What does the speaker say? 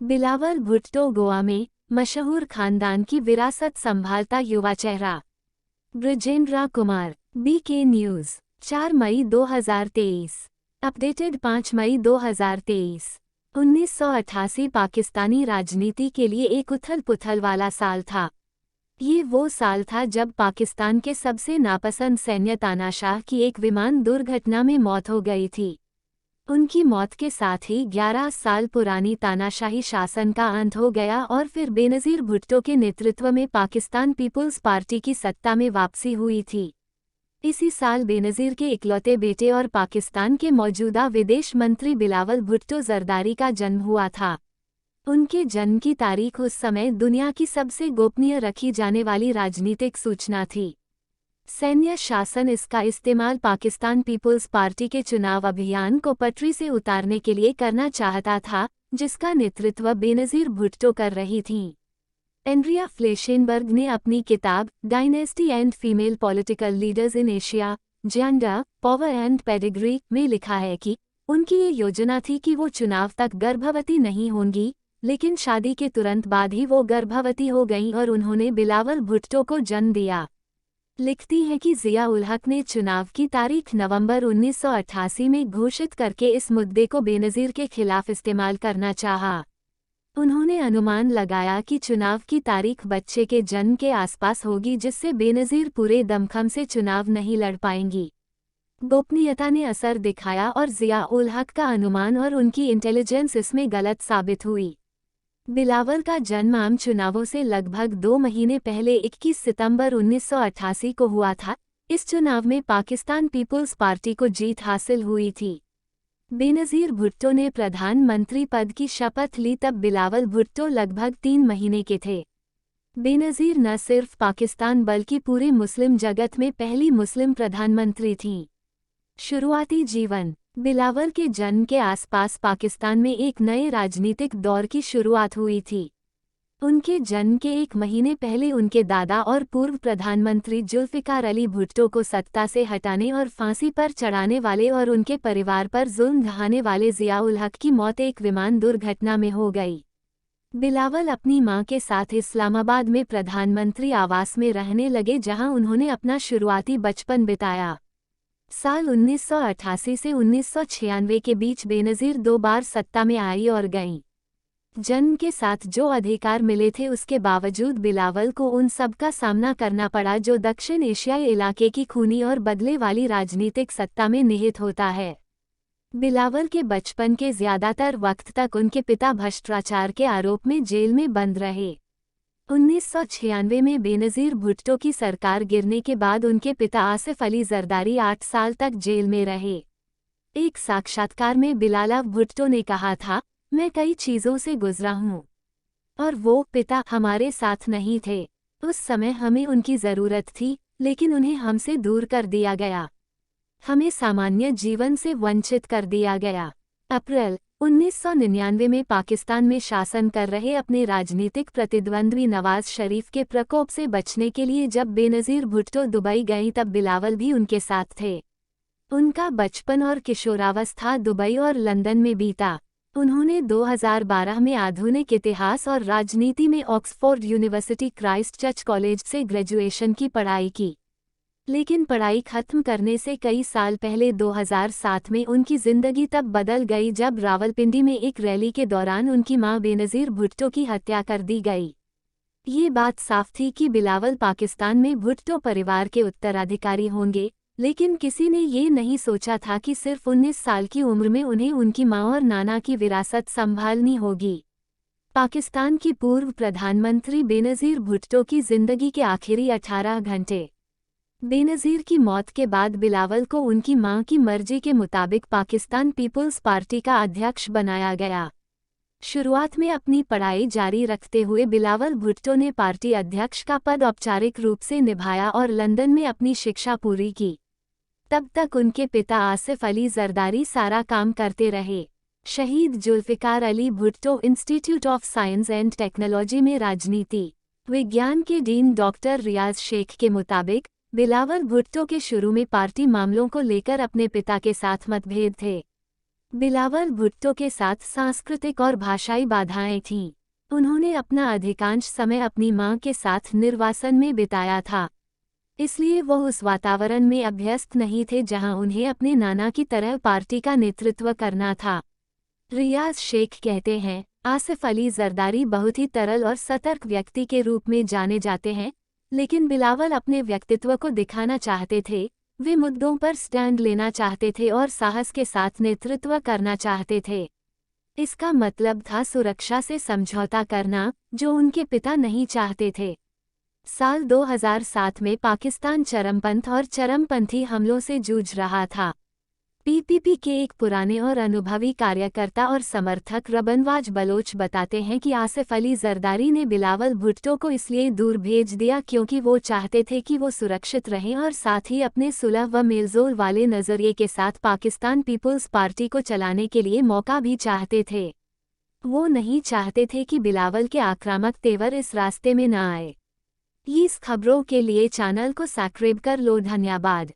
बिलावल भुट्टो गोवा में मशहूर खानदान की विरासत संभालता युवा चेहरा। ब्रजेंद्र कुमार, BK न्यूज़, 4 मई 2023। अपडेटेड 5 मई 2023। 1988 पाकिस्तानी राजनीति के लिए एक उथल-पुथल वाला साल था। ये वो साल था जब पाकिस्तान के सबसे नापसंद सैन्य तानाशाह की एक विमान दुर्घटना में मौत हो गई थी। उनकी मौत के साथ ही 11 साल पुरानी तानाशाही शासन का अंत हो गया और फिर बेनज़ीर भुट्टो के नेतृत्व में पाकिस्तान पीपुल्स पार्टी की सत्ता में वापसी हुई थी। इसी साल बेनज़ीर के इकलौते बेटे और पाकिस्तान के मौजूदा विदेश मंत्री बिलावल भुट्टो ज़रदारी का जन्म हुआ था। उनके जन्म की तारीख उस समय दुनिया की सबसे गोपनीय रखी जाने वाली राजनीतिक सूचना थी। सैन्य शासन इसका इस्तेमाल पाकिस्तान पीपुल्स पार्टी के चुनाव अभियान को पटरी से उतारने के लिए करना चाहता था, जिसका नेतृत्व बेनज़ीर भुट्टो कर रही थीं। एंड्रिया फ्लेशेनबर्ग ने अपनी किताब dynasty and female political leaders in Asia, gender, power and pedigree में लिखा है कि उनकी ये योजना थी कि वो चुनाव तक गर्भवती नहीं होंगी, लेकिन शादी के तुरंत बाद ही वो गर्भवती हो गईं और उन्होंने बिलावल भुट्टो को जन्म दिया। लिखती है कि ज़िया उल हक ने चुनाव की तारीख नवंबर 1988 में घोषित करके इस मुद्दे को बेनज़ीर के खिलाफ इस्तेमाल करना चाहा। उन्होंने अनुमान लगाया कि चुनाव की तारीख बच्चे के जन्म के आसपास होगी, जिससे बेनज़ीर पूरे दमखम से चुनाव नहीं लड़ पाएंगी। गोपनीयता ने असर दिखाया और ज़िया उल हक का अनुमान और उनकी इंटेलिजेंस इसमें गलत साबित हुई। बिलावल का जन्म आम चुनावों से लगभग 2 महीने पहले 21 सितंबर 1988 को हुआ था। इस चुनाव में पाकिस्तान पीपुल्स पार्टी को जीत हासिल हुई थी। बेनज़ीर भुट्टो ने प्रधानमंत्री पद की शपथ ली तब बिलावल भुट्टो लगभग 3 महीने के थे। बेनज़ीर न सिर्फ पाकिस्तान बल्कि पूरे मुस्लिम जगत में पहली मुस्लिम प्रधानमंत्री थीं। शुरुआती जीवन। बिलावल के जन्म के आसपास पाकिस्तान में एक नए राजनीतिक दौर की शुरुआत हुई थी। उनके जन्म के 1 महीने पहले उनके दादा और पूर्व प्रधानमंत्री जुल्फ़िकार अली भुट्टो को सत्ता से हटाने और फांसी पर चढ़ाने वाले और उनके परिवार पर जुल्म ढाने वाले ज़िया उल हक की मौत एक विमान दुर्घटना में हो गई। बिलावल अपनी मां के साथ इस्लामाबाद में प्रधानमंत्री आवास में रहने लगे, जहां उन्होंने अपना शुरुआती बचपन बिताया। साल 1988 से 1996 के बीच बेनज़ीर 2 बार सत्ता में आई और गईं। जन्म के साथ जो अधिकार मिले थे उसके बावजूद बिलावल को उन सब का सामना करना पड़ा जो दक्षिण एशियाई इलाके की खूनी और बदले वाली राजनीतिक सत्ता में निहित होता है। बिलावल के बचपन के ज़्यादातर वक्त तक उनके पिता भ्रष्टाचार के आरोप में जेल में बंद रहे। 1996 में बेनज़ीर भुट्टो की सरकार गिरने के बाद उनके पिता आसिफ अली ज़रदारी 8 साल तक जेल में रहे। एक साक्षात्कार में बिलावल भुट्टो ने कहा था, मैं कई चीज़ों से गुजरा हूँ और वो पिता हमारे साथ नहीं थे। उस समय हमें उनकी ज़रूरत थी, लेकिन उन्हें हमसे दूर कर दिया गया। हमें सामान्य जीवन से वंचित कर दिया गया। अप्रैल 1999 में पाकिस्तान में शासन कर रहे अपने राजनीतिक प्रतिद्वंद्वी नवाज शरीफ के प्रकोप से बचने के लिए जब बेनज़ीर भुट्टो दुबई गईं तब बिलावल भी उनके साथ थे। उनका बचपन और किशोरावस्था दुबई और लंदन में बीता। उन्होंने 2012 में आधुनिक इतिहास और राजनीति में ऑक्सफोर्ड यूनिवर्सिटी क्राइस्टचर्च कॉलेज से ग्रेजुएशन की पढ़ाई की, लेकिन पढ़ाई खत्म करने से कई साल पहले 2007 में उनकी जिंदगी तब बदल गई जब रावलपिंडी में एक रैली के दौरान उनकी मां बेनज़ीर भुट्टो की हत्या कर दी गई। ये बात साफ थी कि बिलावल पाकिस्तान में भुट्टो परिवार के उत्तराधिकारी होंगे, लेकिन किसी ने ये नहीं सोचा था कि सिर्फ 19 साल की उम्र में उन्हें उनकी मां और नाना की विरासत संभालनी होगी। पाकिस्तान की पूर्व प्रधानमंत्री बेनज़ीर भुट्टो की जिंदगी के आखिरी 18 घंटे। बेनज़ीर की मौत के बाद बिलावल को उनकी मां की मर्जी के मुताबिक पाकिस्तान पीपुल्स पार्टी का अध्यक्ष बनाया गया। शुरुआत में अपनी पढ़ाई जारी रखते हुए बिलावल भुट्टो ने पार्टी अध्यक्ष का पद औपचारिक रूप से निभाया और लंदन में अपनी शिक्षा पूरी की। तब तक उनके पिता आसिफ अली ज़रदारी सारा काम करते रहे। Shaheed Zulfikar Ali Bhutto institute of science and technology में राजनीति विज्ञान के डीन डॉक्टर रियाज शेख के मुताबिक बिलावल भुट्टो के शुरू में पार्टी मामलों को लेकर अपने पिता के साथ मतभेद थे। बिलावल भुट्टो के साथ सांस्कृतिक और भाषाई बाधाएं थीं। उन्होंने अपना अधिकांश समय अपनी मां के साथ निर्वासन में बिताया था, इसलिए वह उस वातावरण में अभ्यस्त नहीं थे जहां उन्हें अपने नाना की तरह पार्टी का नेतृत्व करना था। रियाज शेख कहते हैं, आसिफ अली जरदारी बहुत ही तरल और सतर्क व्यक्ति के रूप में जाने जाते हैं, लेकिन बिलावल अपने व्यक्तित्व को दिखाना चाहते थे। वे मुद्दों पर स्टैंड लेना चाहते थे और साहस के साथ नेतृत्व करना चाहते थे। इसका मतलब था सुरक्षा से समझौता करना, जो उनके पिता नहीं चाहते थे। साल 2007 में पाकिस्तान चरमपंथ और चरमपंथी हमलों से जूझ रहा था। पीपीपी के एक पुराने और अनुभवी कार्यकर्ता और समर्थक रबनवाज बलोच बताते हैं कि आसिफ अली जरदारी ने बिलावल भुट्टो को इसलिए दूर भेज दिया क्योंकि वो चाहते थे कि वो सुरक्षित रहें और साथ ही अपने सुलह व मेलजोल वाले नज़रिए के साथ पाकिस्तान पीपुल्स पार्टी को चलाने के लिए मौका भी चाहते थे। वो नहीं चाहते थे कि बिलावल के आक्रामक तेवर इस रास्ते में न आए। इस खबरों के लिए चैनल को सब्सक्राइब कर लो। धन्यवाद।